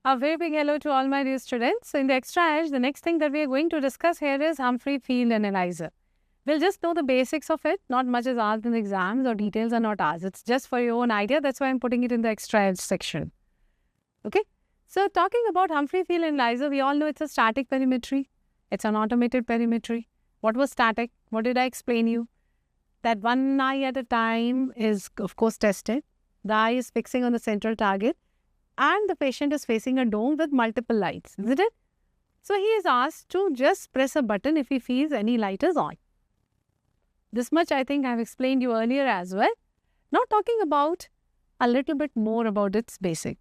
A very big hello to all my dear students. So in the extra edge, the next thing that we are going to discuss here is Humphrey Field Analyzer. We'll just know the basics of it. Not much is asked in the exams or details are not asked. It's just for your own idea. That's why I'm putting it in the extra edge section. Okay. So talking about Humphrey Field Analyzer, we all know it's a static perimetry. It's an automated perimetry. What was static? What did I explain you? That one eye at a time is of course tested. The eye is fixing on the central target. And the patient is facing a dome with multiple lights, isn't it? So he is asked to just press a button if he feels any light is on. This much I think I have explained you earlier as well. Now talking about a little bit more about its basic.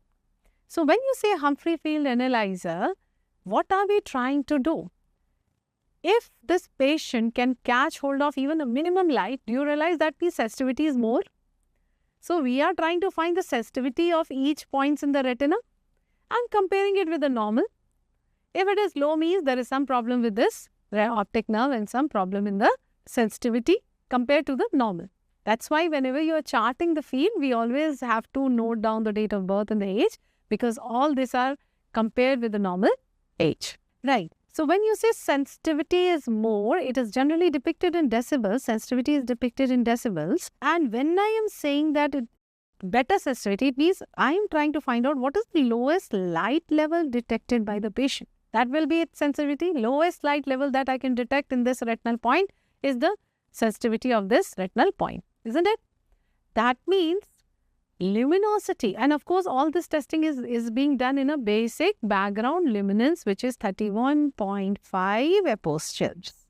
So when you say Humphrey Field Analyzer, what are we trying to do? If this patient can catch hold of even a minimum light, do you realize that the sensitivity is more? So we are trying to find the sensitivity of each points in the retina and comparing it with the normal. If it is low, means there is some problem with this optic nerve and some problem in the sensitivity compared to the normal. That's why whenever you are charting the field, we always have to note down the date of birth and the age, because all these are compared with the normal age. Right. So when you say sensitivity is more, it is generally depicted in decibels. Sensitivity is depicted in decibels. And when I am saying that better sensitivity, it means I am trying to find out what is the lowest light level detected by the patient. That will be its sensitivity. Lowest light level that I can detect in this retinal point is the sensitivity of this retinal point, isn't it? That means luminosity, and of course all this testing is being done in a basic background luminance, which is 31.5 apostrophes.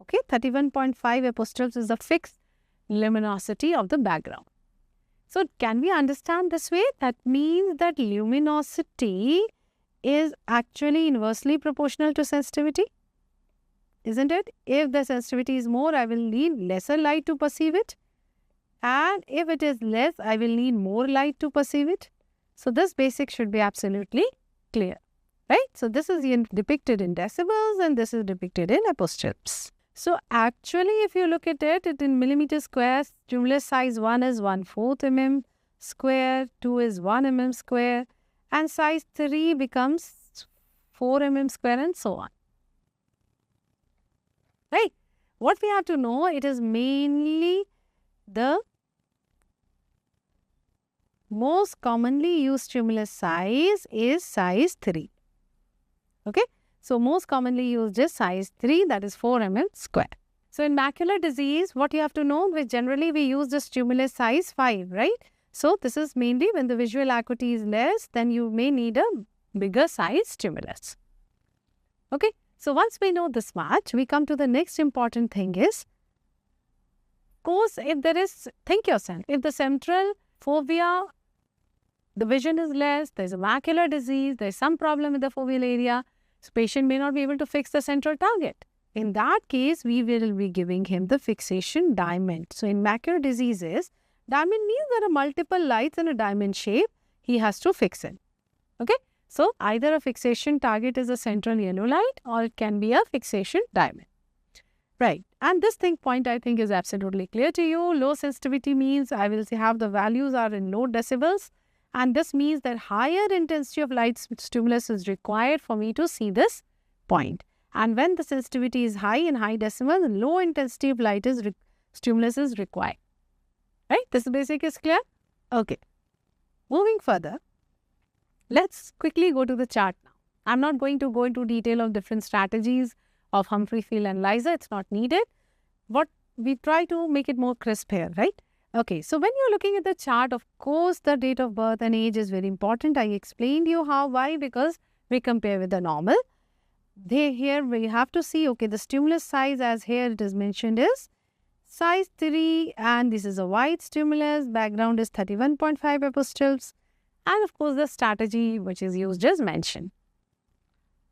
Okay, 31.5 apostrophes is the fixed luminosity of the background. So can we understand this way? That means that luminosity is actually inversely proportional to sensitivity, isn't it? If the sensitivity is more, I will need lesser light to perceive it. And if it is less, I will need more light to perceive it. So this basic should be absolutely clear, right? So this is depicted in decibels and this is depicted in apostrophes. So actually, if you look at it in millimeter square, stimulus size 1 is 1/4 mm square, 2 is 1 mm square, and size 3 becomes 4 mm square, and so on. Right? What we have to know, it is mainly the most commonly used stimulus size is size 3. Okay. So most commonly used is size 3, that is 4 mm square. So in macular disease, what you have to know, generally we use the stimulus size 5, right? So this is mainly when the visual acuity is less, then you may need a bigger size stimulus. Okay. So once we know this much, we come to the next important thing is, course, if there is, think yourself, if the central fovea, the vision is less, there is a macular disease, there is some problem in the foveal area, so patient may not be able to fix the central target. In that case, we will be giving him the fixation diamond. So in macular diseases, diamond means there are multiple lights in a diamond shape, he has to fix it. Okay. So either a fixation target is a central yellow light or it can be a fixation diamond. Right. And this point I think is absolutely clear to you. Low sensitivity means I will have the values are in low decibels. And this means that higher intensity of light stimulus is required for me to see this point. And when the sensitivity is high in high decibels, low intensity of light stimulus is required. Right. This basic is clear. Okay. Moving further, let's quickly go to the chart now. I'm not going to go into detail of different strategies of Humphrey Field Analyzer, it's not needed. What we try to make it more crisp here, right? Okay, so when you're looking at the chart, of course, the date of birth and age is very important. I explained you why, because we compare with the normal. Here we have to see, okay, the stimulus size as here it is mentioned is size 3 and this is a white stimulus, background is 31.5 apostrophes, and of course the strategy which is used is mentioned.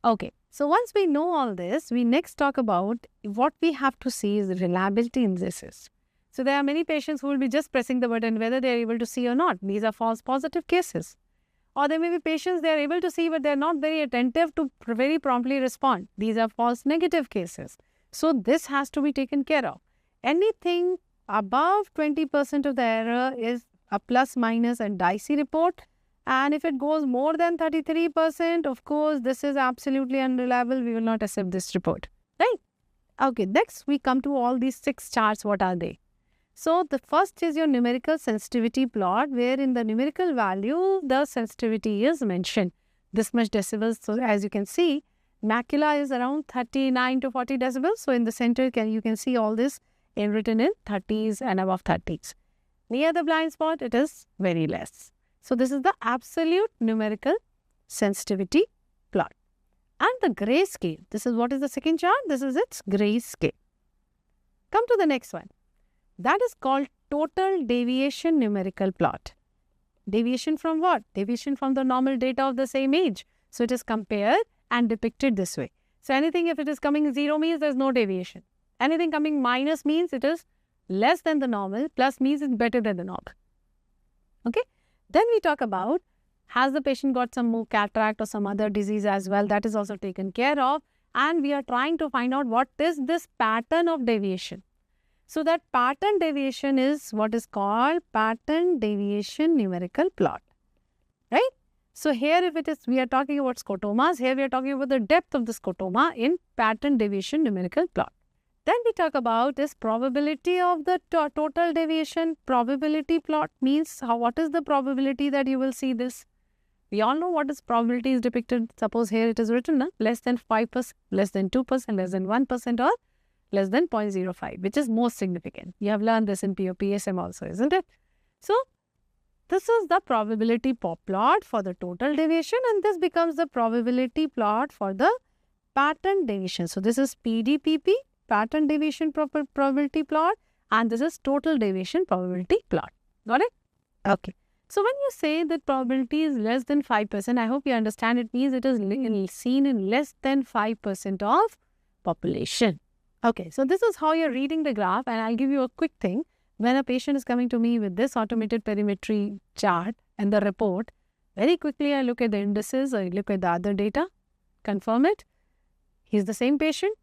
Okay. So once we know all this, we next talk about what we have to see is the reliability in this. So there are many patients who will be just pressing the button whether they are able to see or not. These are false positive cases. Or there may be patients they are able to see but they are not very attentive to very promptly respond. These are false negative cases. So this has to be taken care of. Anything above 20% of the error is a plus minus and dicey report. And if it goes more than 33%, of course, this is absolutely unreliable. We will not accept this report, right? Okay, next we come to all these 6 charts. What are they? So the first is your numerical sensitivity plot, where in the numerical value, the sensitivity is mentioned. This much decibels. So as you can see, macula is around 39 to 40 decibels. So in the center, you can see all this written in 30s and above 30s. Near the blind spot, it is very less. So this is the absolute numerical sensitivity plot. And the grayscale, this is what is the second chart? This is its grayscale. Come to the next one. That is called total deviation numerical plot. Deviation from what? Deviation from the normal data of the same age. So it is compared and depicted this way. So anything, if it is coming 0 means there is no deviation. Anything coming minus means it is less than the normal, plus means it's better than the normal. Okay. Then we talk about, has the patient got some more cataract or some other disease as well? That is also taken care of. And we are trying to find out what is this pattern of deviation. So that pattern deviation is what is called pattern deviation numerical plot, right? So here if it is, we are talking about scotomas, here we are talking about the depth of the scotoma in pattern deviation numerical plot. Then we talk about this probability of the total deviation. Probability plot means what is the probability that you will see this? We all know what is probability is depicted. Suppose here it is written, less than 5%, less than 2%, less than 1% or less than 0.05, which is most significant. You have learned this in PSM also, isn't it? So, this is the probability plot for the total deviation, and this becomes the probability plot for the pattern deviation. So, this is PDPP, pattern deviation probability plot, and this is total deviation probability plot. Got it? Okay. So, when you say that probability is less than 5%, I hope you understand it means it is seen in less than 5% of population. Okay, so this is how you're reading the graph, and I'll give you a quick thing. When a patient is coming to me with this automated perimetry chart and the report, very quickly I look at the indices, I look at the other data, confirm it. He's the same patient,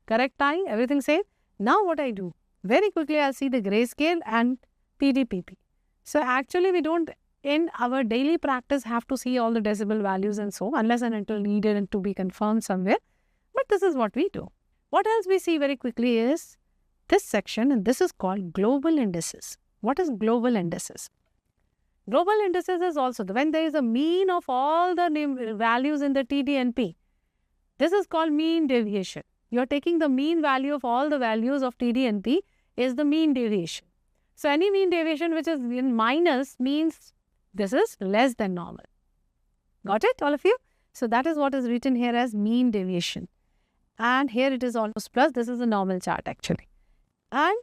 correct eye, everything same. Now what I do? Very quickly I'll see the grayscale and PDPP. So actually we don't in our daily practice have to see all the decibel values and so, unless and until needed and to be confirmed somewhere. But this is what we do. What else we see very quickly is this section, and this is called global indices. What is global indices? Global indices is also when there is a mean of all the values in the TDNP. This is called mean deviation. You are taking the mean value of all the values of TDNP is the mean deviation. So any mean deviation which is in minus means this is less than normal. Got it, all of you? So that is what is written here as mean deviation. And here it is almost plus. This is a normal chart actually. And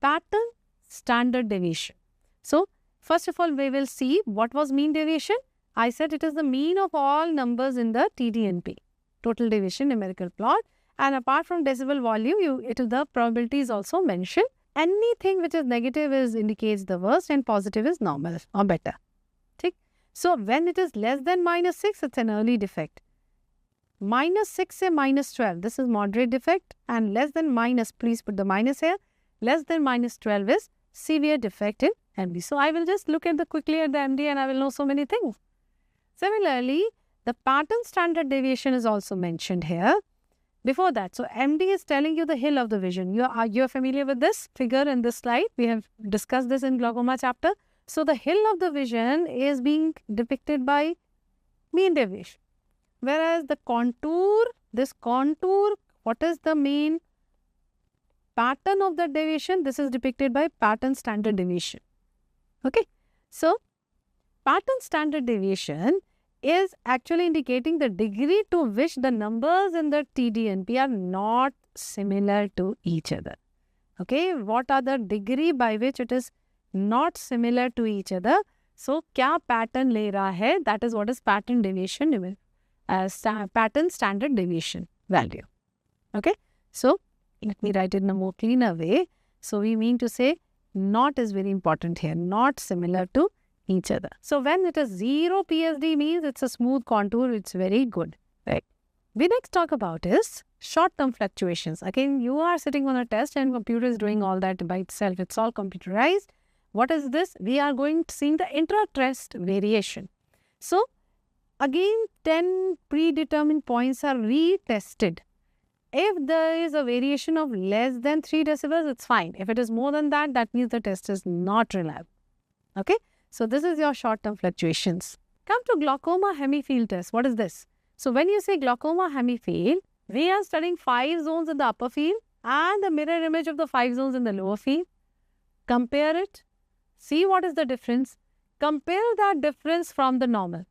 pattern standard deviation. So first of all, we will see what was mean deviation. I said it is the mean of all numbers in the TDNP, total deviation numerical plot. And apart from decibel volume, the probability is also mentioned. Anything which is negative indicates the worst, and positive is normal or better. Okay? So when it is less than -6, it's an early defect. -6 and -12, this is moderate defect, and less than minus, please put the minus here, less than -12 is severe defect in MD. So I will just look at quickly at the MD and I will know so many things. Similarly, the pattern standard deviation is also mentioned here. Before that, so MD is telling you the hill of the vision. You're familiar with this figure in this slide? We have discussed this in glaucoma chapter. So the hill of the vision is being depicted by mean deviation. Whereas the contour, what is the main pattern of the deviation? This is depicted by pattern standard deviation. Okay. So, pattern standard deviation is actually indicating the degree to which the numbers in the TDNP are not similar to each other. Okay. What are the degree by which it is not similar to each other? So, kya pattern le raha hai? That is what is pattern deviation pattern standard deviation value. Okay. So, let me write it in a more cleaner way. So, we mean to say not is very important here, not similar to each other. So, when it is 0 PSD means it's a smooth contour, it's very good, right? We next talk about is short-term fluctuations. Again, you are sitting on a test and computer is doing all that by itself. It's all computerized. What is this? We are going to see the intra-test variation. So again, 10 predetermined points are retested. If there is a variation of less than 3 decibels, it's fine. If it is more than that, that means the test is not reliable. Okay? So this is your short-term fluctuations. Come to glaucoma hemifield test. What is this? So when you say glaucoma hemifield, we are studying 5 zones in the upper field and the mirror image of the 5 zones in the lower field. Compare it. See what is the difference. Compare that difference from the normal.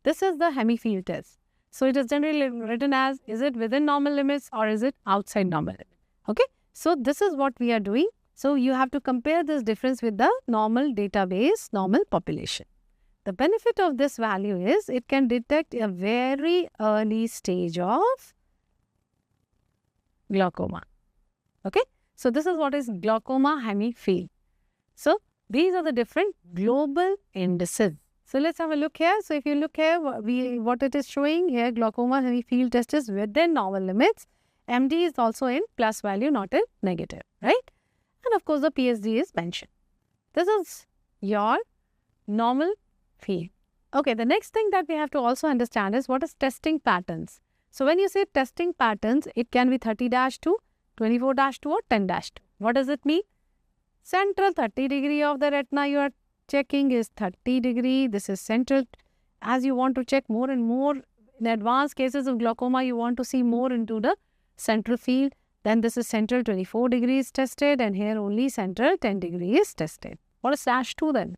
This is the hemifield test. So it is generally written as, is it within normal limits or is it outside normal limits? Okay. So this is what we are doing. So you have to compare this difference with the normal database, normal population. The benefit of this value is it can detect a very early stage of glaucoma. Okay. So this is what is glaucoma hemifield. So these are the different global indices. So let's have a look here. So if you look here, what it is showing here, glaucoma hemifield test is within normal limits. MD is also in plus value, not in negative, right? And of course, the PSD is mentioned. This is your normal field. Okay, the next thing that we have to also understand is what is testing patterns. So when you say testing patterns, it can be 30-2, 24-2 or 10-2. What does it mean? Central 30 degree of the retina you are checking is 30 degree. This is central. As you want to check more and more in advanced cases of glaucoma, you want to see more into the central field. Then this is central 24 degrees tested and here only central 10 degrees tested. What is -2 then?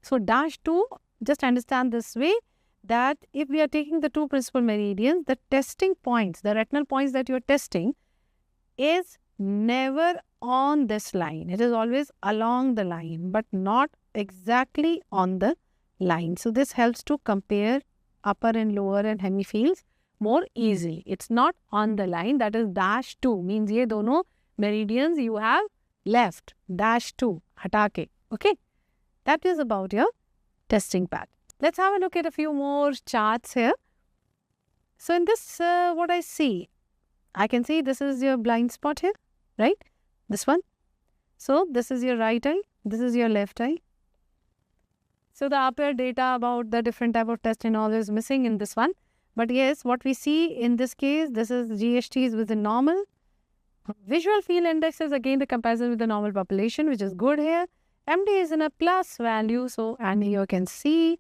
So -2, just understand this way that if we are taking the two principal meridians, the testing points, the retinal points that you are testing is never on this line. It is always along the line, but not exactly on the line. So this helps to compare upper and lower and hemifields more easily. It's not on the line. That is -2. Means ye dono meridians you have left. -2. Hata ke. Okay. That is about your testing path. Let's have a look at a few more charts here. So in this, what I see, I can see this is your blind spot here, right? This one. So this is your right eye. This is your left eye. So the upper data about the different type of test and all is missing in this one. But yes, what we see in this case, this is GST is within normal. Visual field index is again the comparison with the normal population, which is good here. MD is in a plus value. So, and you can see,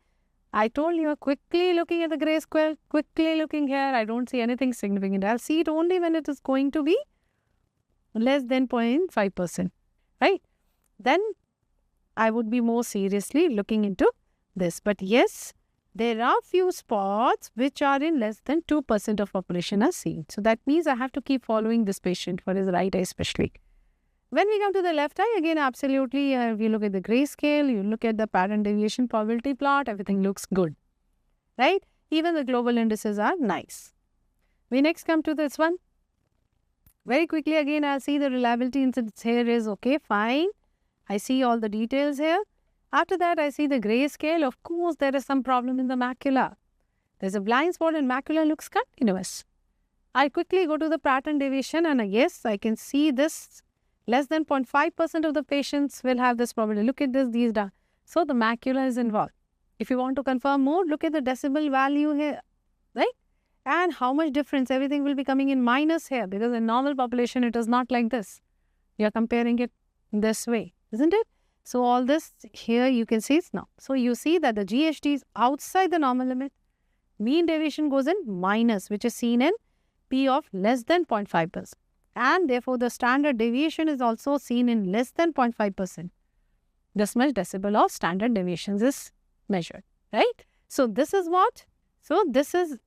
I told you quickly looking at the gray square, quickly looking here, I don't see anything significant. I'll see it only when it is going to be less than 0.5%, right? Then I would be more seriously looking into this. But yes, there are few spots which are in less than 2% of population are seen. So that means I have to keep following this patient for his right eye especially. When we come to the left eye, again, absolutely, if you look at the grayscale, you look at the pattern deviation probability plot, everything looks good, right? Even the global indices are nice. We next come to this one. Very quickly, again, I'll see the reliability index here is okay, fine. I see all the details here. After that, I see the grayscale. Of course, there is some problem in the macula. There's a blind spot and macula looks continuous. I quickly go to the pattern deviation and yes, I can see this. Less than 0.5% of the patients will have this probability. Look at this, these data. So the macula is involved. If you want to confirm more, look at the decibel value here, right? And how much difference, everything will be coming in minus here because in normal population, it is not like this. You're comparing it this way, isn't it? So all this here you can see it's now. So you see that the GHD is outside the normal limit. Mean deviation goes in minus, which is seen in P of less than 0.5%. And therefore, the standard deviation is also seen in less than 0.5%. This much decibel of standard deviations is measured, right? So this is what? So this is,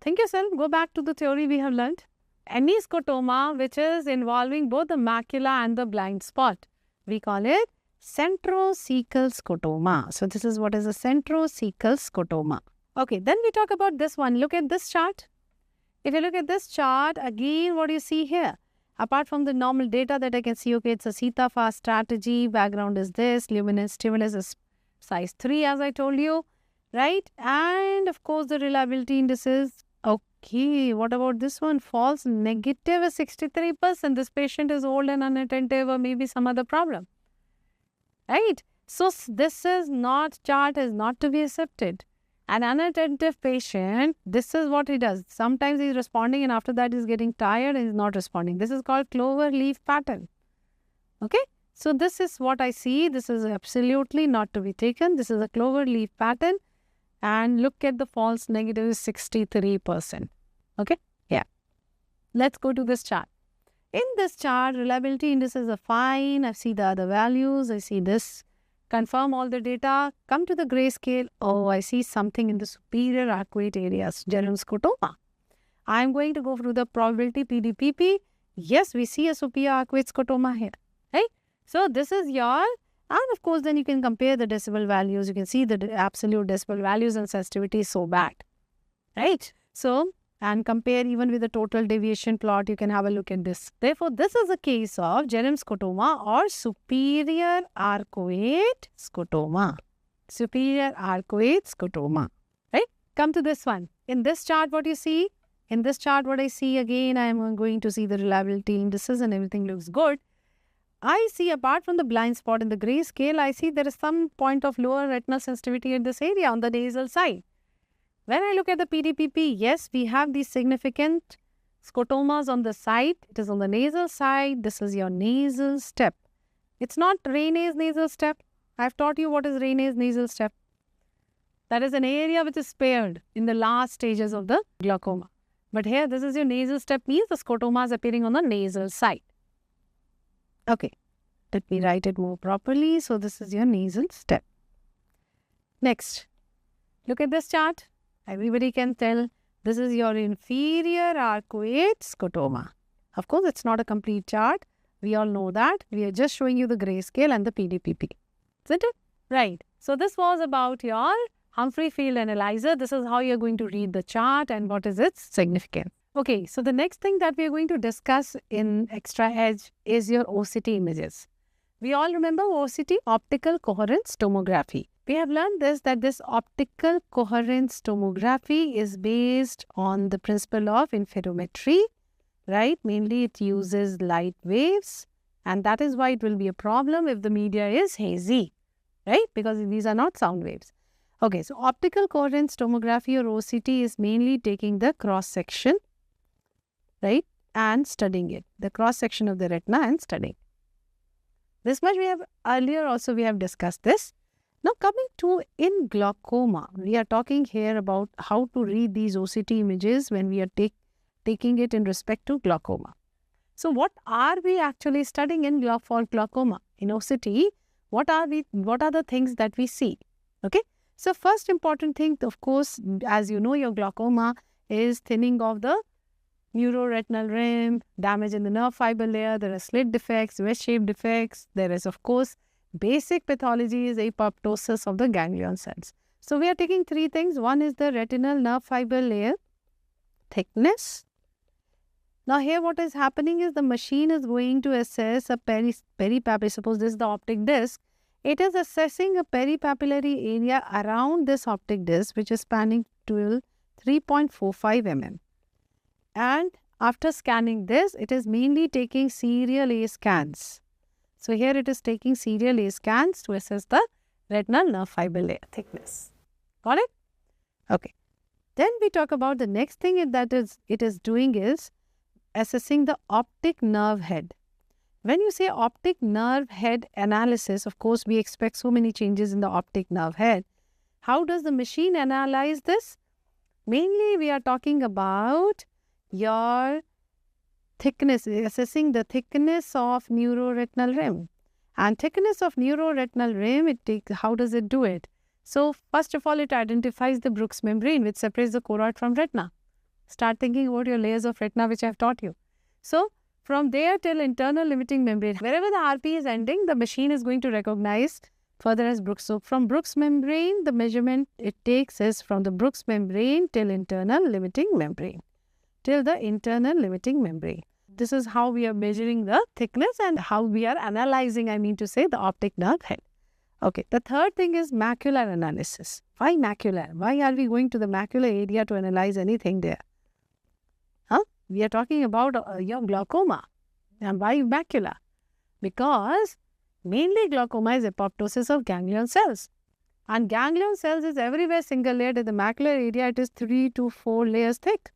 think yourself, go back to the theory we have learned. Any scotoma which is involving both the macula and the blind spot, we call it centrocecal scotoma. So this is what is a centrocecal scotoma. Okay, then we talk about this one. Look at this chart. If you look at this chart, again, what do you see here? Apart from the normal data that I can see, okay, it's a CETA-FAST strategy, background is this, luminance stimulus is size 3 as I told you, right? And of course, the reliability indices. Okay, what about this one? False negative is 63%. This patient is old and unattentive or maybe some other problem, right? So this is not, chart is not to be accepted. An inattentive patient, this is what he does. Sometimes he's responding and after that he's getting tired and he's not responding. This is called clover leaf pattern. Okay. So this is what I see. This is absolutely not to be taken. This is a clover leaf pattern. And look at the false negative is 63%. Okay. Yeah. Let's go to this chart. In this chart, reliability indices are fine. I see the other values. I see this. Confirm all the data. Come to the grayscale. Oh, I see something in the superior arcuate areas. Germ scotoma. I am going to go through the probability PDPP. Yes, we see a superior arcuate scotoma here. Right? So, this is your, and of course, then you can compare the decibel values. You can see the absolute decibel values and sensitivity is so bad. Right? So, and compare even with the total deviation plot, you can have a look at this. Therefore, this is a case of germ scotoma or superior arcuate scotoma. Superior arcuate scotoma. Right? Come to this one. In this chart, what you see? In this chart, what I see again, I am going to see the reliability indices and everything looks good. I see apart from the blind spot in the grayscale, I see there is some point of lower retinal sensitivity at this area on the nasal side. When I look at the PDPP, yes, we have these significant scotomas on the side. It is on the nasal side. This is your nasal step. It's not Raynaud's nasal step. I've taught you what is Raynaud's nasal step. That is an area which is spared in the last stages of the glaucoma. But here, this is your nasal step, means the scotoma is appearing on the nasal side. Okay, let me write it more properly. So, this is your nasal step. Next, look at this chart. Everybody can tell this is your inferior arcuate scotoma. Of course, it's not a complete chart. We all know that. We are just showing you the grayscale and the PDPP. Isn't it? Right. So, this was about your Humphrey field analyzer. This is how you're going to read the chart and what is its significance. Okay, so the next thing that we are going to discuss in Extra Edge is your OCT images. We all remember OCT, optical coherence tomography. We have learned this, that this optical coherence tomography is based on the principle of interferometry, right? Mainly it uses light waves, and that is why it will be a problem if the media is hazy, right? Because these are not sound waves. Okay, so optical coherence tomography or OCT is mainly taking the cross-section, right? And studying it, the cross-section of the retina and studying. This much we have earlier also we have discussed this. Now coming to in glaucoma, we are talking here about how to read these OCT images when we are taking it in respect to glaucoma. So what are we actually studying in glaucoma? In OCT, what are the things that we see? Okay. So first important thing, of course, as you know, your glaucoma is thinning of the neuroretinal rim, damage in the nerve fiber layer, there are slit defects, wedge-shaped defects, there is of course basic pathology is apoptosis of the ganglion cells. So we are taking three things. One is the retinal nerve fiber layer thickness. Now here what is happening is the machine is going to assess a peripapillary, suppose this is the optic disc, it is assessing a peripapillary area around this optic disc which is spanning till 3.45 mm. And after scanning this, it is mainly taking serial A scans. So here it is taking serial A scans to assess the retinal nerve fiber layer thickness. Got it? Okay. Then we talk about the next thing that it is doing is assessing the optic nerve head. When you say optic nerve head analysis, of course, we expect so many changes in the optic nerve head. How does the machine analyze this? Mainly, we are talking about your thickness, assessing the thickness of neuroretinal rim. And thickness of neuroretinal rim, how does it do it? So, first of all, it identifies the Brooks membrane which separates the choroid from retina. Start thinking about your layers of retina which I have taught you. So, from there till internal limiting membrane, wherever the RP is ending, the machine is going to recognize further as Brooks. So, from Brooks membrane, the measurement it takes is from the Brooks membrane till internal limiting membrane. Till the internal limiting membrane. This is how we are measuring the thickness and how we are analyzing, the optic nerve head. Okay, the third thing is macular analysis. Why macular? Why are we going to the macular area to analyze anything there? We are talking about your glaucoma. And why macula? Because mainly glaucoma is apoptosis of ganglion cells. And ganglion cells is everywhere single layered. In the macular area, it is 3 to 4 layers thick,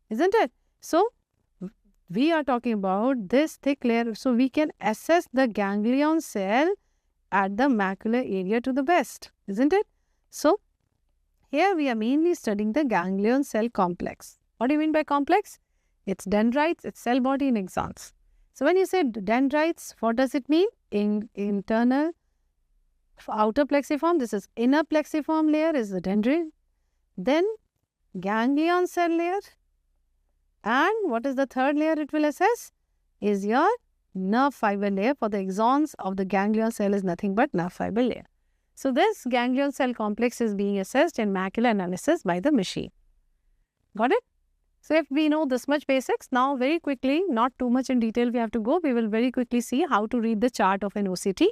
isn't it? So, we are talking about this thick layer. So, we can assess the ganglion cell at the macular area to the best, isn't it? So, here we are mainly studying the ganglion cell complex. What do you mean by complex? It's dendrites, it's cell body and axons. So, when you say dendrites, what does it mean? Internal, outer plexiform, this is inner plexiform layer is the dendrite. Then ganglion cell layer. And what is the third layer it will assess? Is your nerve fiber layer. For the axons of the ganglion cell is nothing but nerve fiber layer. So, this ganglion cell complex is being assessed in macular analysis by the machine. Got it? So, if we know this much basics, now very quickly, not too much in detail we have to go, we will very quickly see how to read the chart of an OCT.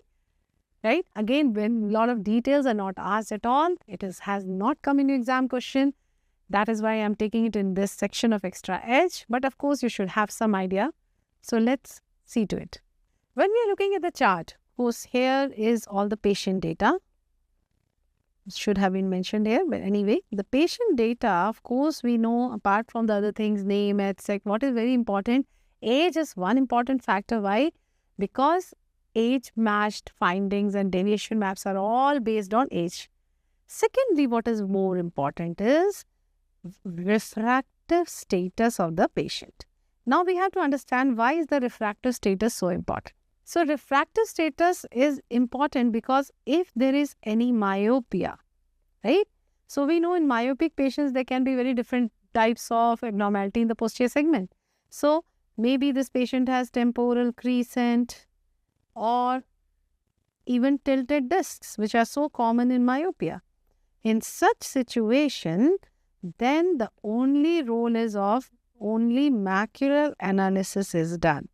Right? Again, when a lot of details are not asked at all, it has not come in your exam question. That is why I am taking it in this section of Extra Edge. But of course, you should have some idea. So, let's see to it. When we are looking at the chart, of course, here is all the patient data. Should have been mentioned here. But anyway, the patient data, of course, we know apart from the other things, name, etc. What is very important? Age is one important factor. Why? Because age-matched findings and deviation maps are all based on age. Secondly, what is more important is refractive status of the patient. Now, we have to understand why is the refractive status so important. So, refractive status is important because if there is any myopia, right? So, we know in myopic patients, there can be very different types of abnormality in the posterior segment. So, maybe this patient has temporal crescent or even tilted discs, which are so common in myopia. In such situation, then the only role is of only macular analysis is done.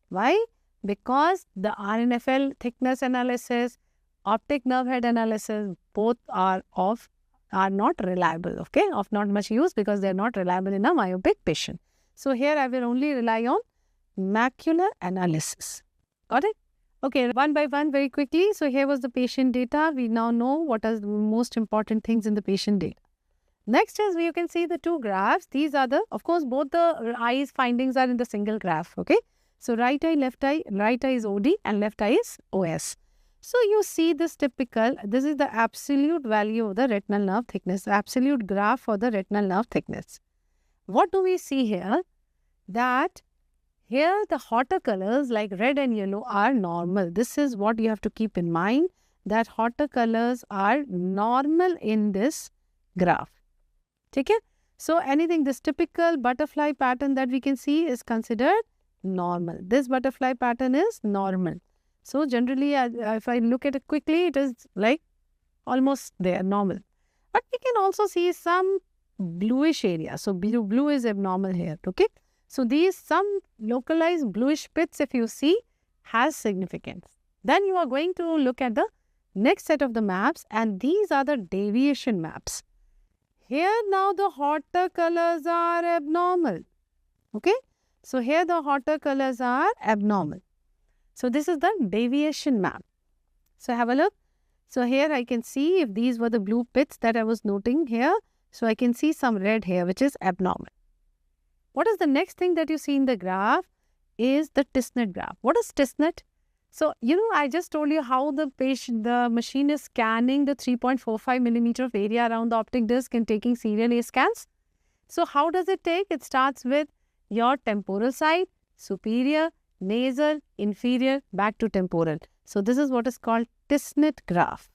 Why? Because the RNFL thickness analysis, optic nerve head analysis, both are not reliable, okay, of not much use because they are not reliable in a myopic patient. So, here I will only rely on macular analysis. Got it? Okay, one by one very quickly. So, here was the patient data. We now know what are the most important things in the patient data. Next is you can see the two graphs. These are the, of course, both the eyes findings are in the single graph, okay. So, right eye is OD and left eye is OS. So, you see this typical, this is the absolute value of the retinal nerve thickness, absolute graph for the retinal nerve thickness. What do we see here? That here the hotter colors like red and yellow are normal. This is what you have to keep in mind, that hotter colors are normal in this graph. Okay? So, anything, this typical butterfly pattern that we can see is considered normal. This butterfly pattern is normal. So, generally, if I look at it quickly, it is like almost there, normal. But we can also see some bluish area. So, blue is abnormal here, okay. So, these some localized bluish pits, if you see, has significance. Then you are going to look at the next set of the maps, and these are the deviation maps. Here now the hotter colors are abnormal, okay. So, here the hotter colors are abnormal. So, this is the deviation map. So, have a look. So, here I can see if these were the blue pits that I was noting here. So, I can see some red here, which is abnormal. What is the next thing that you see in the graph is the Tissnet graph. What is Tissnet? So, I just told you how the machine is scanning the 3.45 millimeter of area around the optic disc and taking serial A scans. So, how does it take? It starts with your temporal side, superior, nasal, inferior, back to temporal. So, this is what is called Tissnet graph.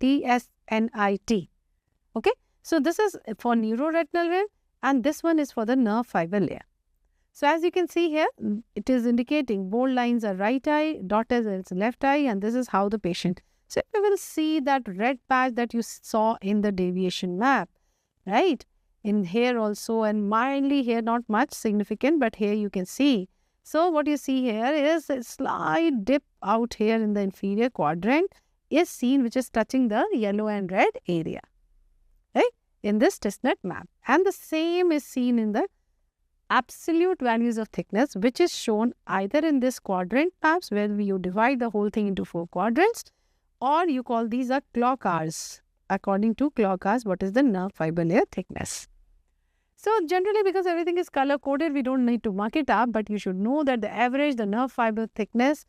T-S-N-I-T. Okay. So, this is for neuroretinal wave and this one is for the nerve fiber layer. So, as you can see here, it is indicating bold lines are right eye, dotted is left eye, and this is how the patient. So, you will see that red patch that you saw in the deviation map, right? In here also, and mildly here, not much significant, but here you can see. So, what you see here is a slight dip out here in the inferior quadrant is seen, which is touching the yellow and red area, right? In this Tissnet map. And the same is seen in the absolute values of thickness, which is shown either in this quadrant maps where you divide the whole thing into 4 quadrants, or you call these are clock hours. According to clock hours, what is the nerve fiber layer thickness? So generally, because everything is color coded, we don't need to mark it up, but you should know that the average, the nerve fiber thickness,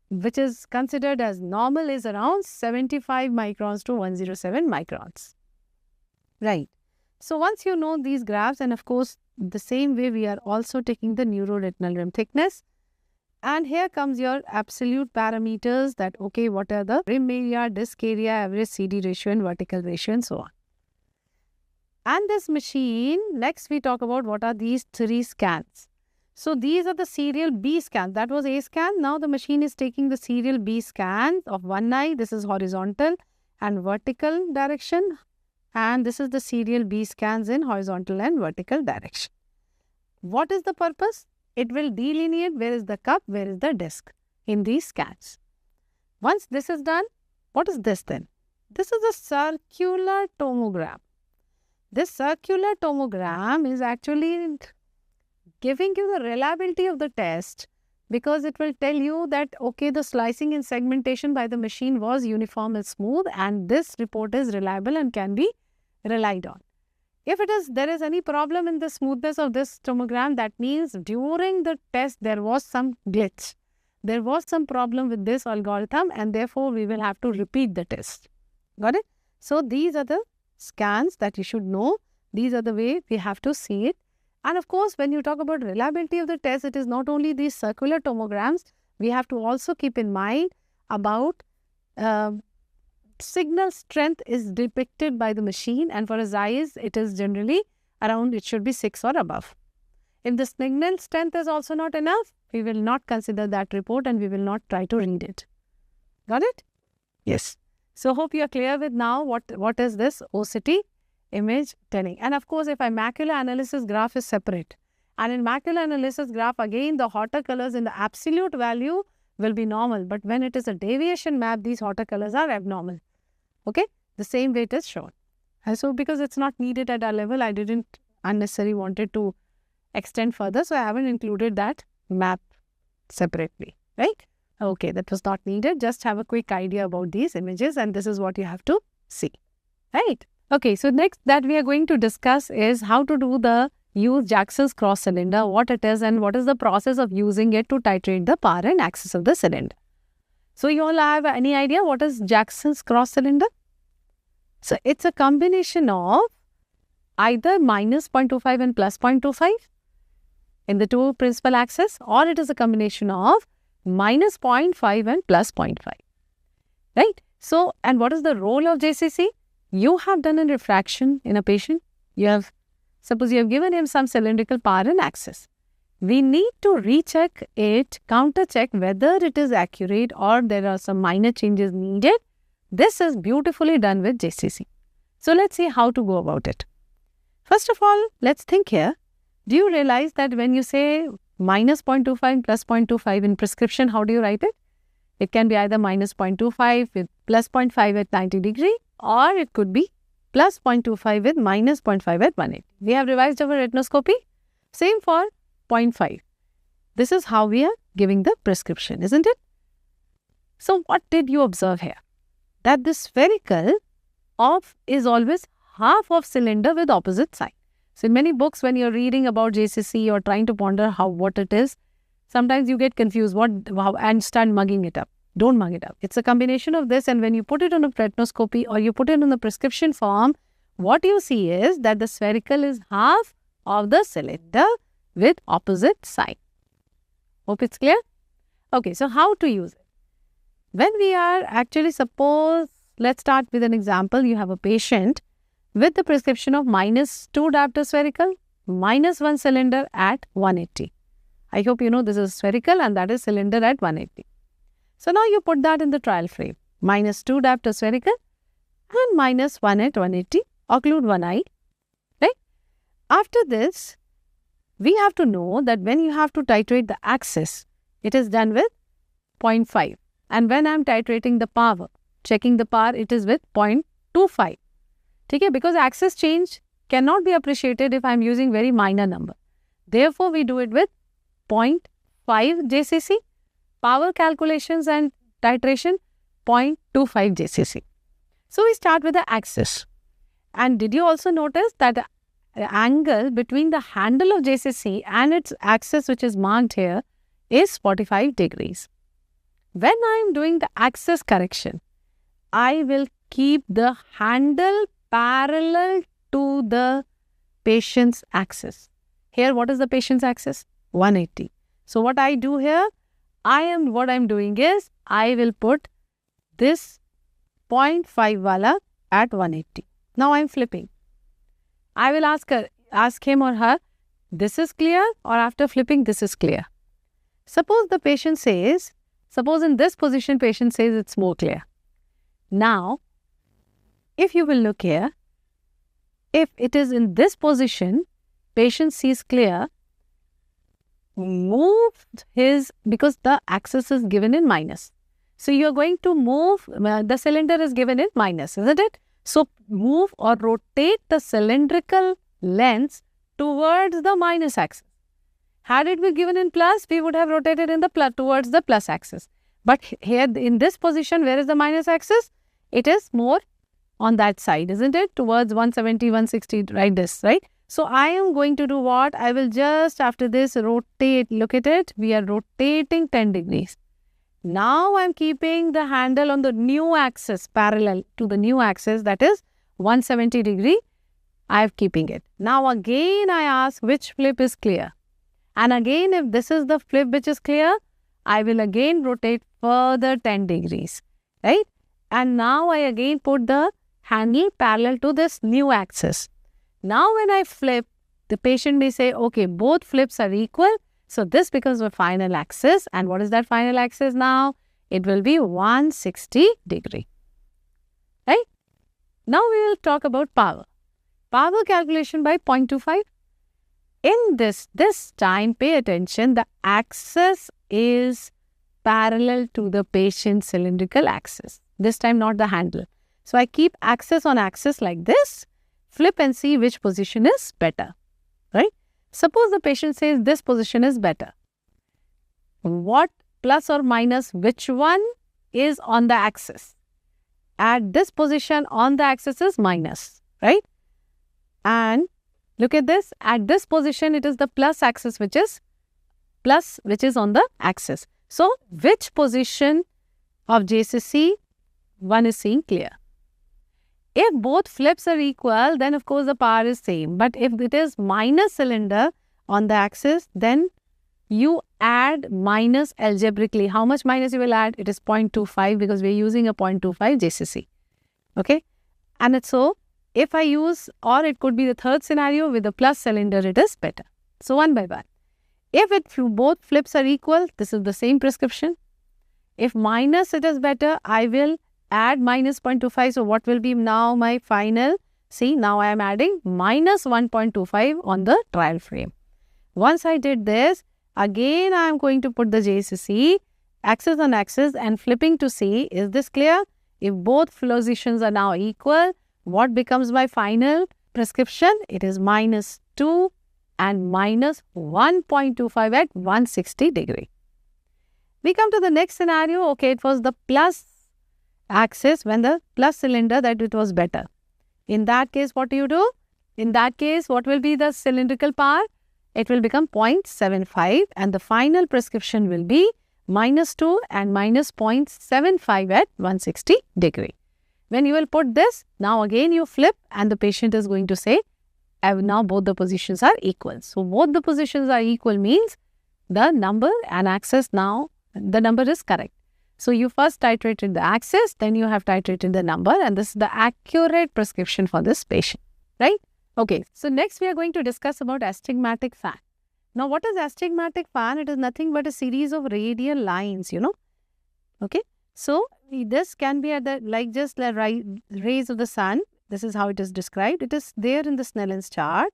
which is considered as normal, is around 75 microns to 107 microns. Right. So once you know these graphs, and of course, the same way we are also taking the neuroretinal rim thickness. And here comes your absolute parameters that, okay, what are the rim area, disc area, average CD ratio and vertical ratio and so on. And this machine, next we talk about what are these 3 scans. So these are the serial B scan. That was A scan. Now the machine is taking the serial B scan of one eye. This is horizontal and vertical direction. And this is the serial B scans in horizontal and vertical direction. What is the purpose? It will delineate where is the cup, where is the disc in these scans. Once this is done, what is this then? This is a circular tomogram. This circular tomogram is actually giving you the reliability of the test, because it will tell you that, okay, the slicing and segmentation by the machine was uniform and smooth, and this report is reliable and can be relied on. If there is any problem in the smoothness of this tomogram, that means during the test there was some glitch. There was some problem with this algorithm, and therefore we will have to repeat the test. Got it? So these are the scans that you should know. These are the way we have to see it. And of course, when you talk about reliability of the test, it is not only these circular tomograms. We have to also keep in mind about signal strength is depicted by the machine, and for his eyes, it is generally around, it should be 6 or above. If the signal strength is also not enough, we will not consider that report and we will not try to read it. Got it? Yes. So hope you are clear with now what is this OCT image telling. And of course, if a macular analysis graph is separate, and in macular analysis graph, again, the hotter colors in the absolute value will be normal. But when it is a deviation map, these hotter colors are abnormal. Okay, the same way it is shown. And so because it's not needed at our level, I didn't unnecessarily wanted to extend further. So I haven't included that map separately, right? Okay, that was not needed. Just have a quick idea about these images, and this is what you have to see, right? Okay, so next that we are going to discuss is how to do the use Jackson's cross cylinder, what it is and what is the process of using it to titrate the power and access of the cylinder. So you all have any idea what is Jackson's cross cylinder? So it's a combination of either minus 0.25 and plus 0.25 in the two principal axes, or it is a combination of minus 0.5 and plus 0.5, right? So, and what is the role of JCC? You have done a refraction in a patient. Suppose you have given him some cylindrical power and access. We need to recheck it, counter check whether it is accurate or there are some minor changes needed. This is beautifully done with JCC. So let's see how to go about it. First of all, let's think here. Do you realize that when you say minus 0.25 and plus 0.25 in prescription, how do you write it? It can be either minus 0.25 with plus 0.5 at 90 degree, or it could be plus 0.25 with minus 0.5 at 180. We have revised our retinoscopy. Same for 0.5. This is how we are giving the prescription, isn't it? So what did you observe here? That the spherical is always half of cylinder with opposite side. So in many books, when you're reading about JCC or trying to ponder what it is, sometimes you get confused and start mugging it up. Don't mug it up. It's a combination of this, and when you put it on a retinoscopy or you put it on the prescription form, what you see is that the spherical is half of the cylinder with opposite side. Hope it's clear? Okay, so how to use it? When we are actually, suppose, let's start with an example. You have a patient with the prescription of minus 2 diopter spherical, minus 1 cylinder at 180. I hope you know this is spherical and that is cylinder at 180. So now you put that in the trial frame. Minus 2 diopter spherical and minus 1 at 180. Occlude one eye, right? After this, we have to know that when you have to titrate the axis, it is done with 0.5. And when I am titrating the power, checking the power, it is with 0.25. Okay? Because axis change cannot be appreciated if I am using very minor number. Therefore, we do it with 0.5 JCC. Power calculations and titration, 0.25 JCC. So we start with the axis. And did you also notice that the angle between the handle of JCC and its axis, which is marked here, is 45 degrees. When I am doing the axis correction, I will keep the handle parallel to the patient's axis. Here, what is the patient's axis? 180. So what I do here, what I'm doing is, I will put this 0.5 wala at 180. Now I'm flipping. I will ask him or her, this is clear, or after flipping, this is clear. Suppose the patient says, suppose in this position, patient says it's more clear. Now, if you will look here, if it is in this position, patient sees clear, move because the axis is given in minus. So you are going to move, the cylinder is given in minus, isn't it? So move or rotate the cylindrical lens towards the minus axis. Had it been given in plus, we would have rotated in the towards the plus axis. But here in this position, where is the minus axis? It is more on that side, isn't it? Towards 170, 160, right this, right? So I am going to do what? I will just after this rotate, look at it, we are rotating 10 degrees. Now I am keeping the handle on the new axis, parallel to the new axis, that is 170 degree. I am keeping it. Now again I ask which flip is clear. And again, if this is the flip which is clear, I will again rotate further 10 degrees, right? And now I again put the handle parallel to this new axis. Now when I flip, the patient may say, okay, both flips are equal. So this becomes my final axis. And what is that final axis now? It will be 160 degree, right? Now we will talk about power. Power calculation by 0.25. In this time, pay attention, the axis is parallel to the patient's cylindrical axis. This time not the handle. So I keep axis on axis like this, flip and see which position is better, right? Suppose the patient says this position is better. What plus or minus, which one is on the axis? At this position on the axis is minus, right? And look at this, at this position it is the plus axis which is on the axis. So which position of JCC one is seeing clear? If both flips are equal, then of course the power is same. But if it is minus cylinder on the axis, then you add minus algebraically. How much minus you will add? It is 0.25 because we are using a 0.25 JCC. Okay. And it's so, if I use, or it could be the third scenario with the plus cylinder, it is better. So one by one. If both flips are equal, this is the same prescription. If minus it is better, I will add minus 0.25. So what will be now my final? See, now I am adding minus 1.25 on the trial frame. Once I did this, again I am going to put the JCC axis on axis and flipping to see, is this clear? If both positions are now equal, what becomes my final prescription? It is minus 2 and minus 1.25 at 160 degree. We come to the next scenario. Okay, it was the plus axis when the plus cylinder that it was better. In that case, what do you do? In that case, what will be the cylindrical power? It will become 0.75 and the final prescription will be minus 2 and minus 0.75 at 160 degree. When you will put this, now again you flip and the patient is going to say, now both the positions are equal. So both the positions are equal means the number and axis now, the number is correct. So you first titrated the axis, then you have titrated the number, and this is the accurate prescription for this patient, right? Okay, so next we are going to discuss about astigmatic fan. Now what is astigmatic fan? It is nothing but a series of radial lines, okay? So this can be at the, like just the rays of the sun. This is how it is described. It is there in the Snellen's chart.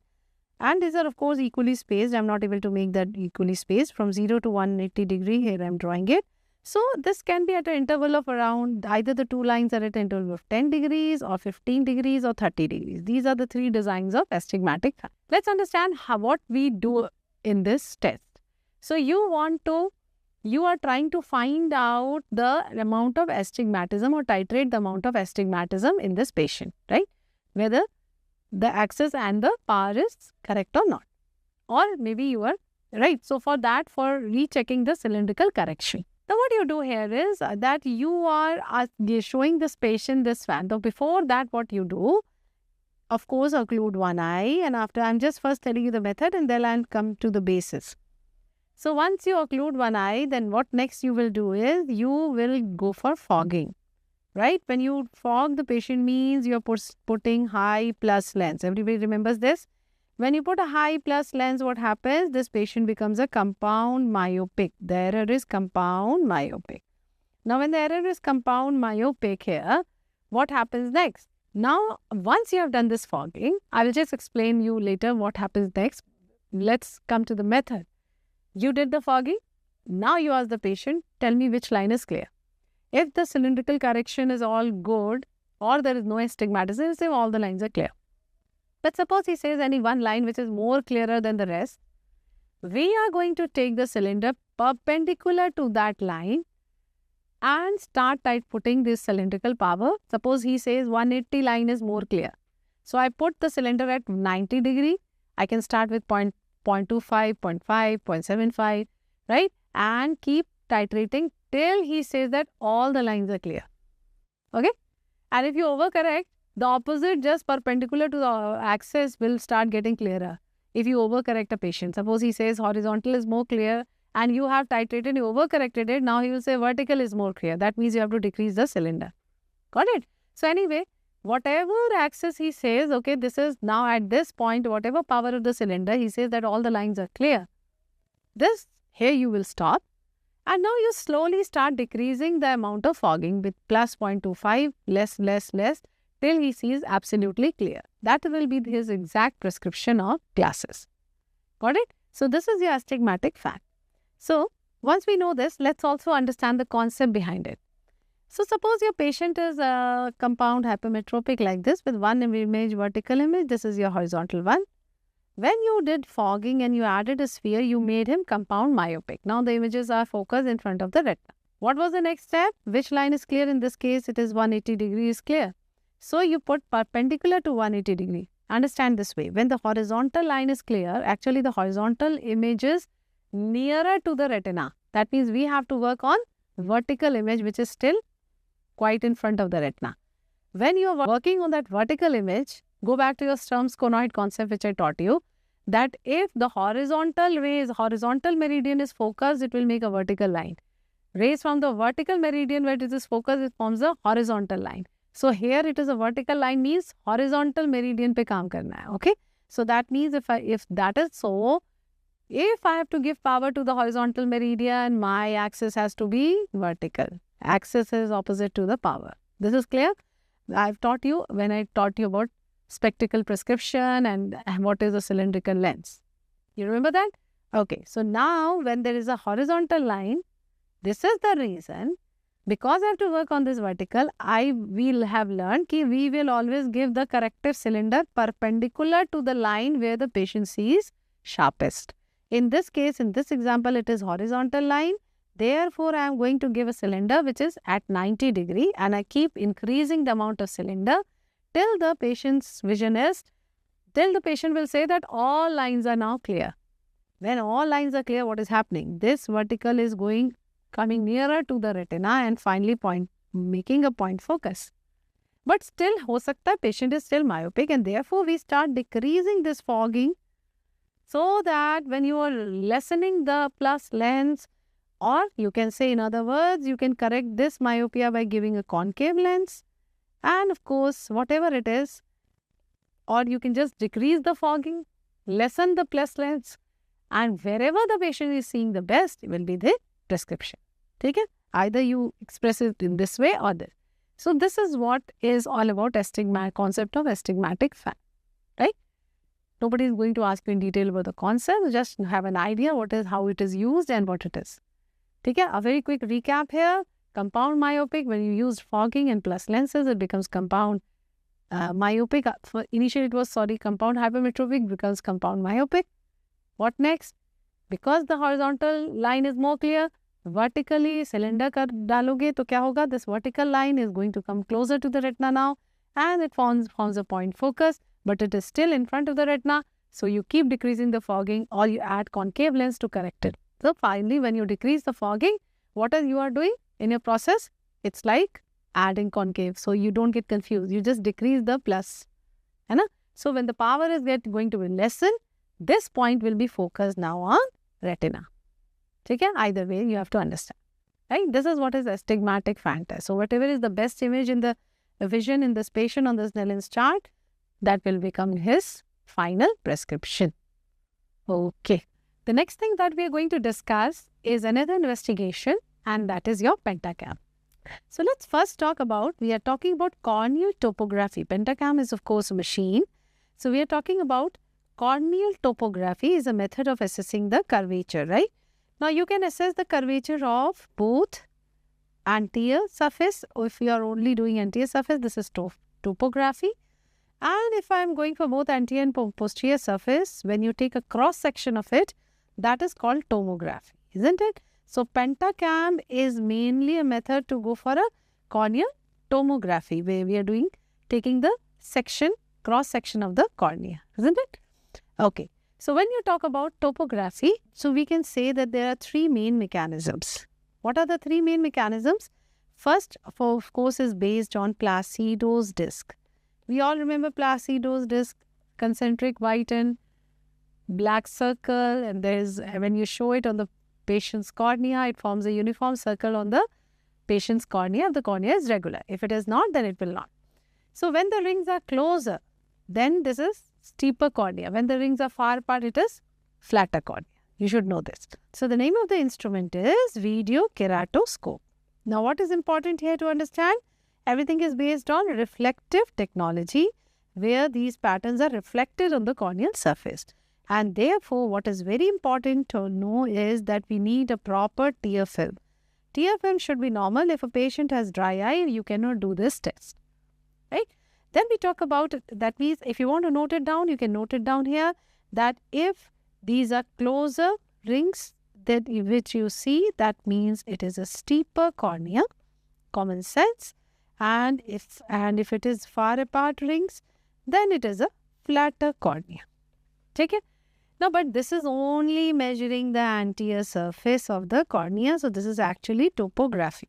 And these are of course equally spaced. I am not able to make that equally spaced from 0 to 180 degree. Here I am drawing it. So this can be at an interval of around, either the two lines are at an interval of 10 degrees or 15 degrees or 30 degrees. These are the three designs of astigmatic fan. Let's understand what we do in this test. So you want to you are trying to find out the amount of astigmatism or titrate the amount of astigmatism in this patient, right? Whether the axis and the power is correct or not. Or maybe you are right. So for that, for rechecking the cylindrical correction. Now what you do here is that you are showing this patient this fan. So before that, what you do, of course, occlude one eye, and after I'm just first telling you the method and then I'll come to the basis. So once you occlude one eye, then what next you will do is you will go for fogging, right? When you fog the patient means you're putting high plus lens. Everybody remembers this? When you put a high plus lens, what happens? This patient becomes a compound myopic. The error is compound myopic. Now when the error is compound myopic here, what happens next? Now, once you have done this fogging, I will just explain you later what happens next. Let's come to the method. You did the fogging. Now you ask the patient, tell me which line is clear. If the cylindrical correction is all good or there is no astigmatism, say all the lines are clear. But suppose he says any one line which is more clearer than the rest, we are going to take the cylinder perpendicular to that line and start putting this cylindrical power. Suppose he says 180 line is more clear. So I put the cylinder at 90 degree. I can start with 0.25, 0.5, 0.75, right? And keep titrating till he says that all the lines are clear. Okay? And if you overcorrect, the opposite just perpendicular to the axis will start getting clearer. If you overcorrect a patient, suppose he says horizontal is more clear, and you have titrated, you overcorrected it, now he will say vertical is more clear. That means you have to decrease the cylinder. Got it? So anyway, whatever axis he says, okay, this is now at this point, whatever power of the cylinder, he says that all the lines are clear. This, here you will stop. And now you slowly start decreasing the amount of fogging with plus 0.25, less, till he sees absolutely clear. That will be his exact prescription of glasses. Got it? So this is your astigmatic fact. So, once we know this, let's also understand the concept behind it. So, suppose your patient is a compound hypermetropic like this with one image, vertical image. This is your horizontal one. When you did fogging and you added a sphere, you made him compound myopic. Now, the images are focused in front of the retina. What was the next step? Which line is clear? In this case, it is 180 degrees clear. So, you put perpendicular to 180 degree. Understand this way. When the horizontal line is clear, actually the horizontal image is nearer to the retina. That means we have to work on vertical image which is still quite in front of the retina. When you are working on that vertical image, go back to your Sturm's conoid concept which I taught you, that if the horizontal meridian is focused, it will make a vertical line. Rays from the vertical meridian where it is focused, it forms a horizontal line. So here it is a vertical line means horizontal meridian pe kaam karna hai, okay? So that means if that is so, if I have to give power to the horizontal meridian, my axis has to be vertical. Axis is opposite to the power. This is clear? I've taught you when I taught you about spectacle prescription and what is a cylindrical lens. You remember that? Okay. So now when there is a horizontal line, this is the reason. Because I have to work on this vertical, I will have learned that we will always give the corrective cylinder perpendicular to the line where the patient sees sharpest. In this case, in this example, it is horizontal line. Therefore, I am going to give a cylinder which is at 90 degree and I keep increasing the amount of cylinder till the patient's vision is, till the patient will say that all lines are now clear. When all lines are clear, what is happening? This vertical is coming nearer to the retina and finally making a point focus. But still, ho sakta hai, patient is still myopic and therefore we start decreasing this fogging so that when you are lessening the plus lens, or you can say in other words, you can correct this myopia by giving a concave lens, and of course, whatever it is, or you can just decrease the fogging, lessen the plus lens, and wherever the patient is seeing the best, it will be the prescription. Okay? Either you express it in this way or this. So this is what is all about concept of astigmatic fact, right? Nobody is going to ask you in detail about the concept. Just have an idea how it is used and what it is. Okay? A very quick recap here. Compound myopic, when you use fogging and plus lenses, it becomes compound myopic. Initially it was, compound hypermetropic becomes compound myopic. What next? Because the horizontal line is more clear, vertically cylinder कर डालोगे तो क्या होगा? This vertical line is going to come closer to the retina now, and it forms a point focus, but it is still in front of the retina. So you keep decreasing the fogging, or you add concave lens to correct it. So finally, when you decrease the fogging, what you are doing in your process? It's like adding concave. So you don't get confused. You just decrease the plus. है ना? So when the power is going to be lessened, this point will be focused now on retina. Okay? Either way, you have to understand. Right? This is what is astigmatic phantom. So whatever is the best image in the vision in this patient on the Snellen's chart, that will become his final prescription. Okay. The next thing that we are going to discuss is another investigation, and that is your pentacam. So let's first talk about, we are talking about corneal topography. Pentacam is of course a machine. So we are talking about corneal topography is a method of assessing the curvature, right? Now you can assess the curvature of both anterior surface, or if you are only doing anterior surface, this is topography. And if I am going for both anterior and posterior surface, when you take a cross section of it, that is called tomography, isn't it? So pentacam is mainly a method to go for a corneal tomography, where we are taking the cross section of the cornea, isn't it? Okay. So when you talk about topography, so we can say that there are three main mechanisms. What are the three main mechanisms? First, of course, is based on Placido's disc. We all remember Placido's disc, concentric white and black circle, and when you show it on the patient's cornea, it forms a uniform circle on the patient's cornea. If the cornea is regular. If it is not, then it will not. So when the rings are closer, then this is steeper cornea. When the rings are far apart, it is flatter cornea. You should know this. So the name of the instrument is video keratoscope. Now what is important here to understand? Everything is based on reflective technology, where these patterns are reflected on the corneal surface. And therefore, what is very important to know is that we need a proper tear film. Tear film should be normal. If a patient has dry eye, you cannot do this test. Right? Then we talk about, that means if you want to note it down, you can note it down here, that if these are closer rings that which you see, that means it is a steeper cornea, common sense. And if it is far apart rings, then it is a flatter cornea. Take it? Now, but this is only measuring the anterior surface of the cornea. So this is actually topography.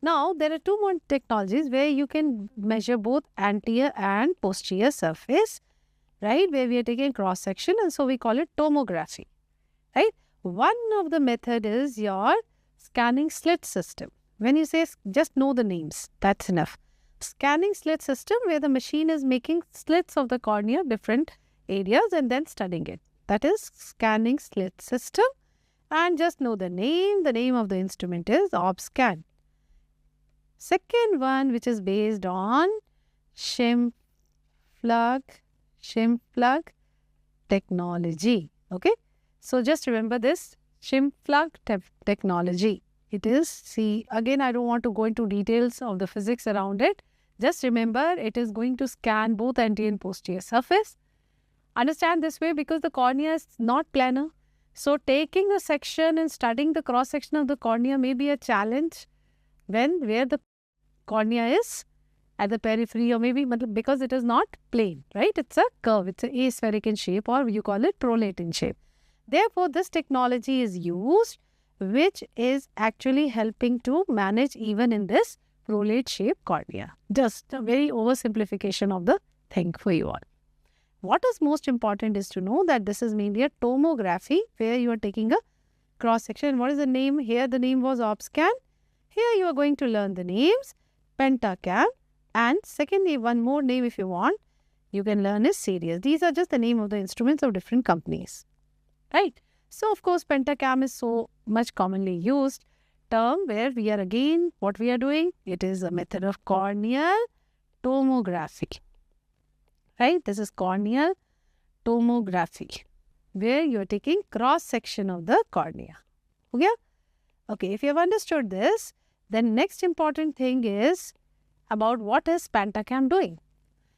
Now, there are two more technologies where you can measure both anterior and posterior surface, right? Where we are taking cross section, and so we call it tomography, right? One of the method is your scanning slit system. When you say, just know the names, that's enough. Scanning slit system, where the machine is making slits of the cornea, different areas, and then studying it. That is scanning slit system. And just know the name. The name of the instrument is OBSCAN. Second one, which is based on Scheimpflug technology. Okay. So just remember this Scheimpflug technology. It is, see, again, I don't want to go into details of the physics around it. Just remember, it is going to scan both anterior and posterior surface. Understand this way, because the cornea is not planar. So taking a section and studying the cross section of the cornea may be a challenge where the cornea is at the periphery, or maybe because it is not plane, right? It's a curve, it's an aspheric in shape, or you call it prolate in shape. Therefore, this technology is used, which is actually helping to manage even in this prolate shape cornea. Just a very oversimplification of the thing for you all. What is most important is to know that this is mainly a tomography, where you are taking a cross section. What is the name? Here the name was OBSCAN. Here you are going to learn the names, pentacam, and secondly, one more name if you want, you can learn is Sirius. These are just the name of the instruments of different companies, right? So of course, pentacam is so much commonly used term, where we are again, what we are doing, it is a method of corneal tomography, right? This is corneal tomography, where you are taking cross section of the cornea. Okay? Okay, if you have understood this, then next important thing is about what is pentacam doing.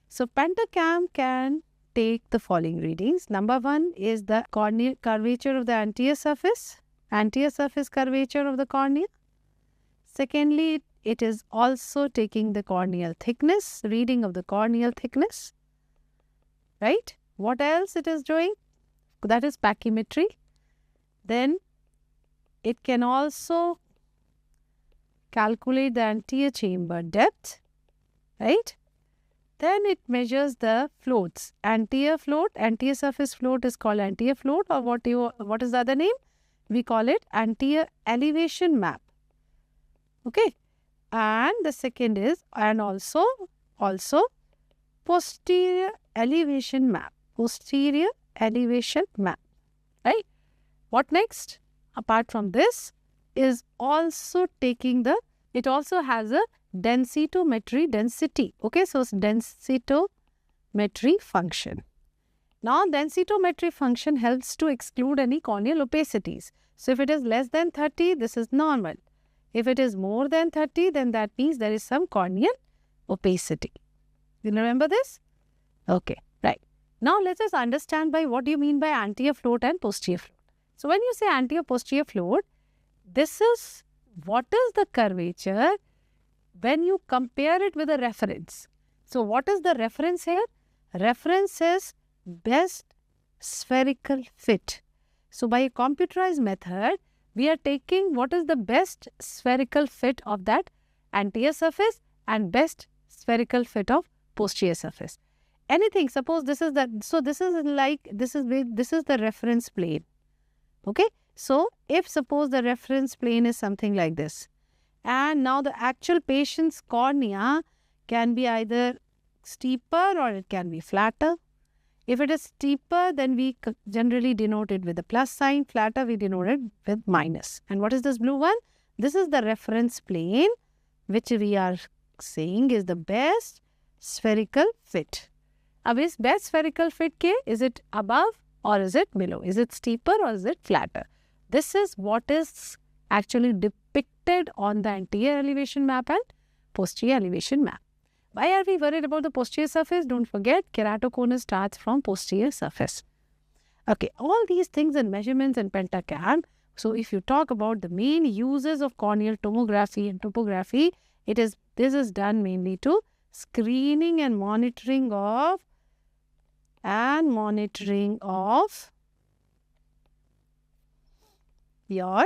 So pentacam can take the following readings. Number one is the corneal curvature of the anterior surface. anterior surface curvature of the cornea. Secondly, it is also taking the corneal thickness, reading of the corneal thickness, right? What else it is doing? That is pachymetry. Then it can also calculate the anterior chamber depth, right? Then it measures the floats. Anterior float, anterior surface float is called anterior float, or what is the other name? We call it anterior elevation map. Okay. And the second is, and also posterior elevation map. Posterior elevation map, right? What next? Apart from this, is also taking the, it also has a densitometry density. Okay, so densitometry function. Now, densitometry function helps to exclude any corneal opacities. So, if it is less than 30, this is normal. If it is more than 30, then that means there is some corneal opacity. You remember this? Okay, right. Now, let us understand by what do you mean by anterior float and posterior float. So, when you say anterior posterior float, this is what is the curvature when you compare it with a reference. So, what is the reference here? Reference is best spherical fit. So, by a computerized method, we are taking what is the best spherical fit of that anterior surface and best spherical fit of posterior surface. Anything, suppose this is the, so this is like, this is the reference plane. Okay. So, if suppose the reference plane is something like this, and now the actual patient's cornea can be either steeper or it can be flatter. If it is steeper, then we generally denote it with a plus sign. Flatter, we denote it with minus. And what is this blue one? This is the reference plane, which we are saying is the best spherical fit. Ab is best spherical fit ke, is it above or is it below? Is it steeper or is it flatter? This is what is actually depicted on the anterior elevation map and posterior elevation map. Why are we worried about the posterior surface? Don't forget, keratoconus starts from posterior surface. Okay, all these things and measurements in pentacam. So, if you talk about the main uses of corneal tomography and topography, this is done mainly to screening and monitoring of your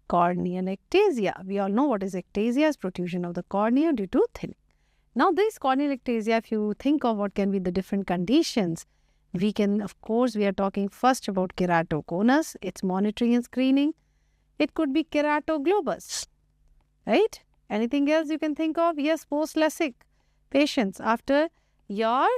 corneal ectasia. We all know what is ectasia, is protrusion of the cornea due to thinning. Now, this corneal ectasia, if you think of what can be the different conditions, we can, of course, we are talking first about keratoconus, its monitoring and screening. It could be keratoglobus, right? Anything else you can think of? Yes, post-LASIK patients after your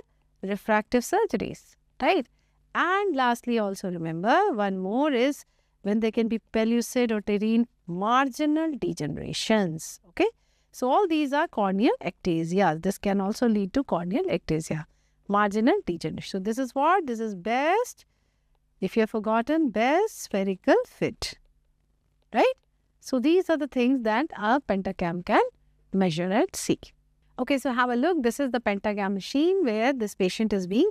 refractive surgeries, right? And lastly, also remember, one more is when there can be pellucid or terine marginal degenerations, okay? So, all these are corneal ectasia. This can also lead to corneal ectasia, marginal degeneration. So, this is what? This is best, if you have forgotten, best spherical fit, right? So, these are the things that a pentacam can measure and see. Okay, so have a look. This is the pentacam machine where this patient is being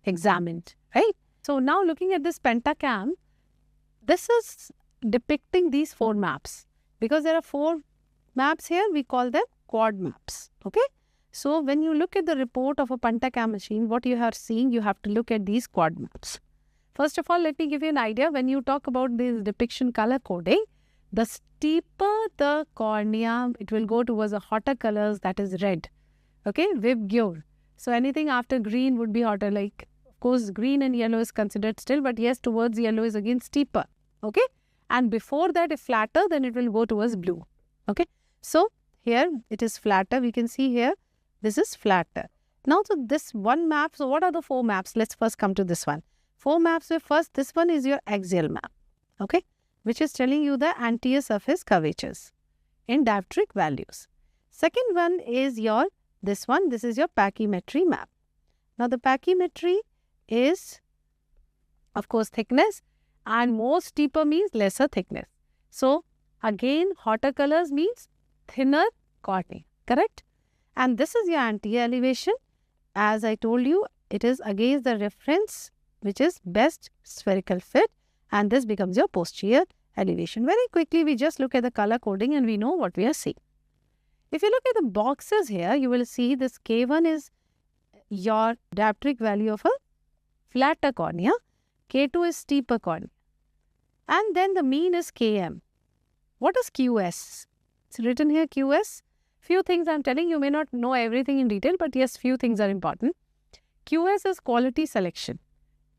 examined, right? So, now looking at this pentacam, this is depicting these 4 maps. Because there are 4 maps here, we call them quad maps, okay? So, when you look at the report of a pentacam machine, what you are seeing, you have to look at these quad maps. First of all, let me give you an idea. When you talk about this depiction color coding, the steeper the cornea, it will go towards the hotter colors, that is red, okay? Vibgyor. So, anything after green would be hotter, like, of course, green and yellow is considered still, but yes, towards yellow is again steeper, okay? And before that, if flatter, then it will go towards blue, okay? So, here it is flatter. We can see here, this is flatter. Now, so this one map, so what are the 4 maps? Let's first come to this one. 4 maps, where first, this one is your axial map, okay? Which is telling you the anterior surface curvatures in dioptric values. Second one is your, this one, this is your pachymetry map. Now, the pachymetry is, of course, thickness, and more steeper means lesser thickness. So, again, hotter colors means thinner cornea, correct? And this is your anterior elevation. As I told you, it is against the reference, which is best spherical fit, and this becomes your posterior elevation. Very quickly, we just look at the color coding and we know what we are seeing. If you look at the boxes here, you will see this K1 is your dioptric value of a flatter cornea. K2 is steeper cornea. And then the mean is Km. What is QS? It's written here QS. Few things I'm telling you may not know everything in detail, but yes, few things are important. QS is quality selection.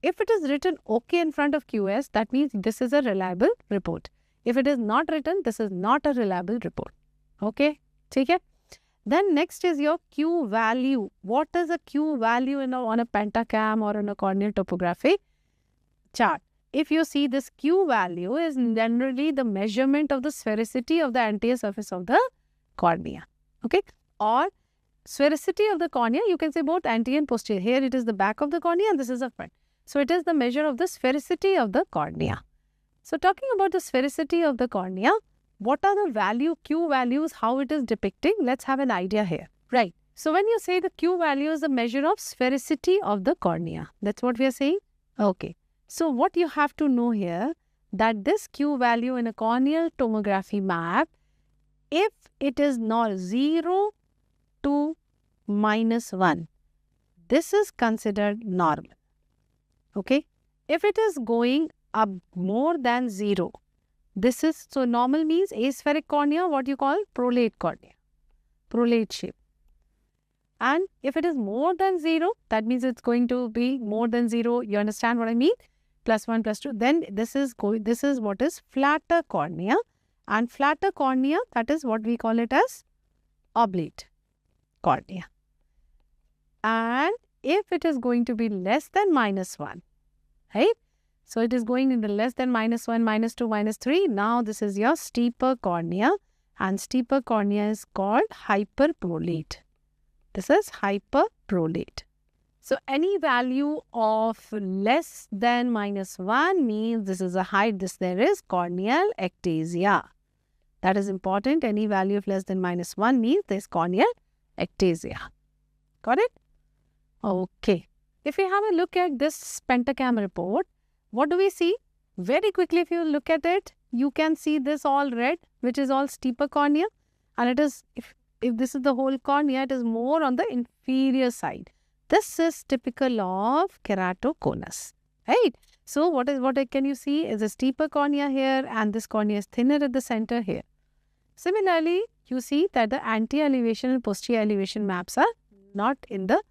If it is written OK in front of QS, that means this is a reliable report. If it is not written, this is not a reliable report. Okay? Okay? Then next is your Q value. What is a Q value on a pentacam or on a corneal topography chart? If you see this Q value is generally the measurement of the sphericity of the anterior surface of the cornea. Okay? Or sphericity of the cornea, you can say both anterior and posterior. Here it is the back of the cornea and this is the front. So it is the measure of the sphericity of the cornea. So talking about the sphericity of the cornea, what are the Q values, how it is depicting? Let's have an idea here. Right. So when you say the Q value is the measure of sphericity of the cornea, that's what we are saying? Okay. So what you have to know here, that this Q value in a corneal tomography map, if it is not 0 to -1, this is considered normal. Okay. If it is going up more than 0, this is, so normal means aspheric cornea, what you call prolate cornea, prolate shape. And if it is more than 0, that means it's going to be more than 0. You understand what I mean? +1, +2. Then this is what is flatter cornea. And flatter cornea, that is what we call it as oblate cornea. And if it is going to be less than -1, right? So it is going in the less than -1, -2, -3. Now this is your steeper cornea, and steeper cornea is called hyperprolate. This is hyperprolate. So any value of less than -1 means this is a height, there is corneal ectasia. That is important. Any value of less than -1 means there is corneal ectasia. Got it? Okay. If we have a look at this pentacam report, what do we see? Very quickly, if you look at it, you can see this all red, which is all steeper cornea. And it is, if this is the whole cornea, it is more on the inferior side. This is typical of keratoconus, right? So what can you see is a steeper cornea here, and this cornea is thinner at the center here. Similarly, you see that the anterior elevation and posterior elevation maps are not in the,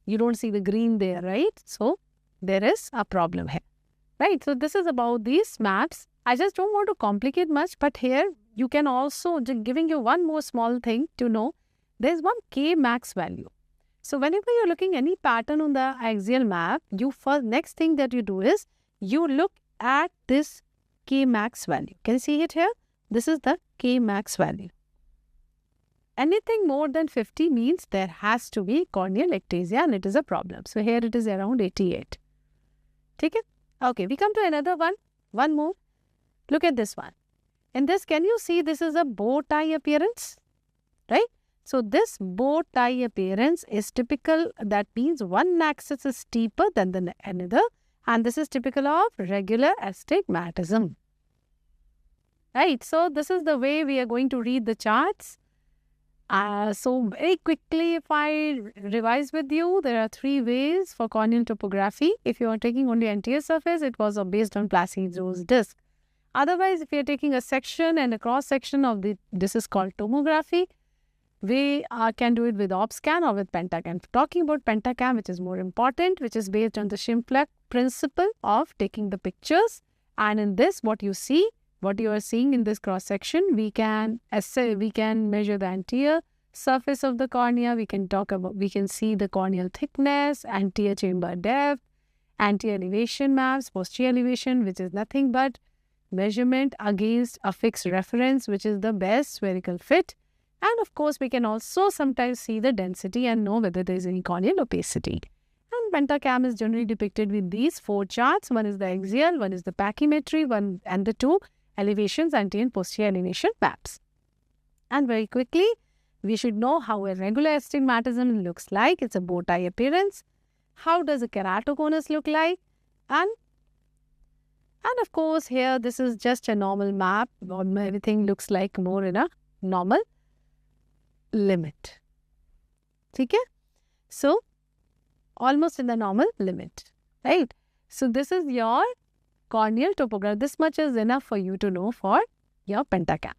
you don't see the green there, right? So there is a problem here, right? So this is about these maps. I just don't want to complicate much, but here you can also, giving you one more small thing to know, there's one K max value. So whenever you're looking any pattern on the axial map, next thing that you do is you look at this K max value. Can you see it here? This is the K max value. Anything more than 50 means there has to be corneal ectasia and it is a problem. So here it is around 88. Take it? Okay, we come to another one. One more. Look at this one. In this, can you see this is a bow tie appearance? Right? So this bow tie appearance is typical. That means one axis is steeper than the another. And this is typical of regular astigmatism. Right? So this is the way we are going to read the charts. So very quickly, if I revise with you, there are 3 ways for corneal topography. If you are taking only anterior surface, it was based on Placido's disc. Otherwise, if you are taking a section and a cross section of this is called tomography. We can do it with OBSCAN or with pentacam. Talking about pentacam, which is more important, which is based on the Schimfleck principle of taking the pictures. And in this, what you are seeing in this cross section, we can measure the anterior surface of the cornea. We can see the corneal thickness, anterior chamber depth, anterior elevation maps, posterior elevation, which is nothing but measurement against a fixed reference, which is the best spherical fit. And of course, we can also sometimes see the density and know whether there is any corneal opacity. And pentacam is generally depicted with these 4 charts. One is the axial, one is the pachymetry, and the 2 elevations, anterior and posterior elevation maps. And very quickly, we should know how a regular astigmatism looks like. It's a bow tie appearance. How does a keratoconus look like? And And of course, here this is just a normal map. Everything looks like more in a normal limit. Okay? So, almost in the normal limit, right? So, this is your corneal topography. This much is enough for you to know for your pentacam.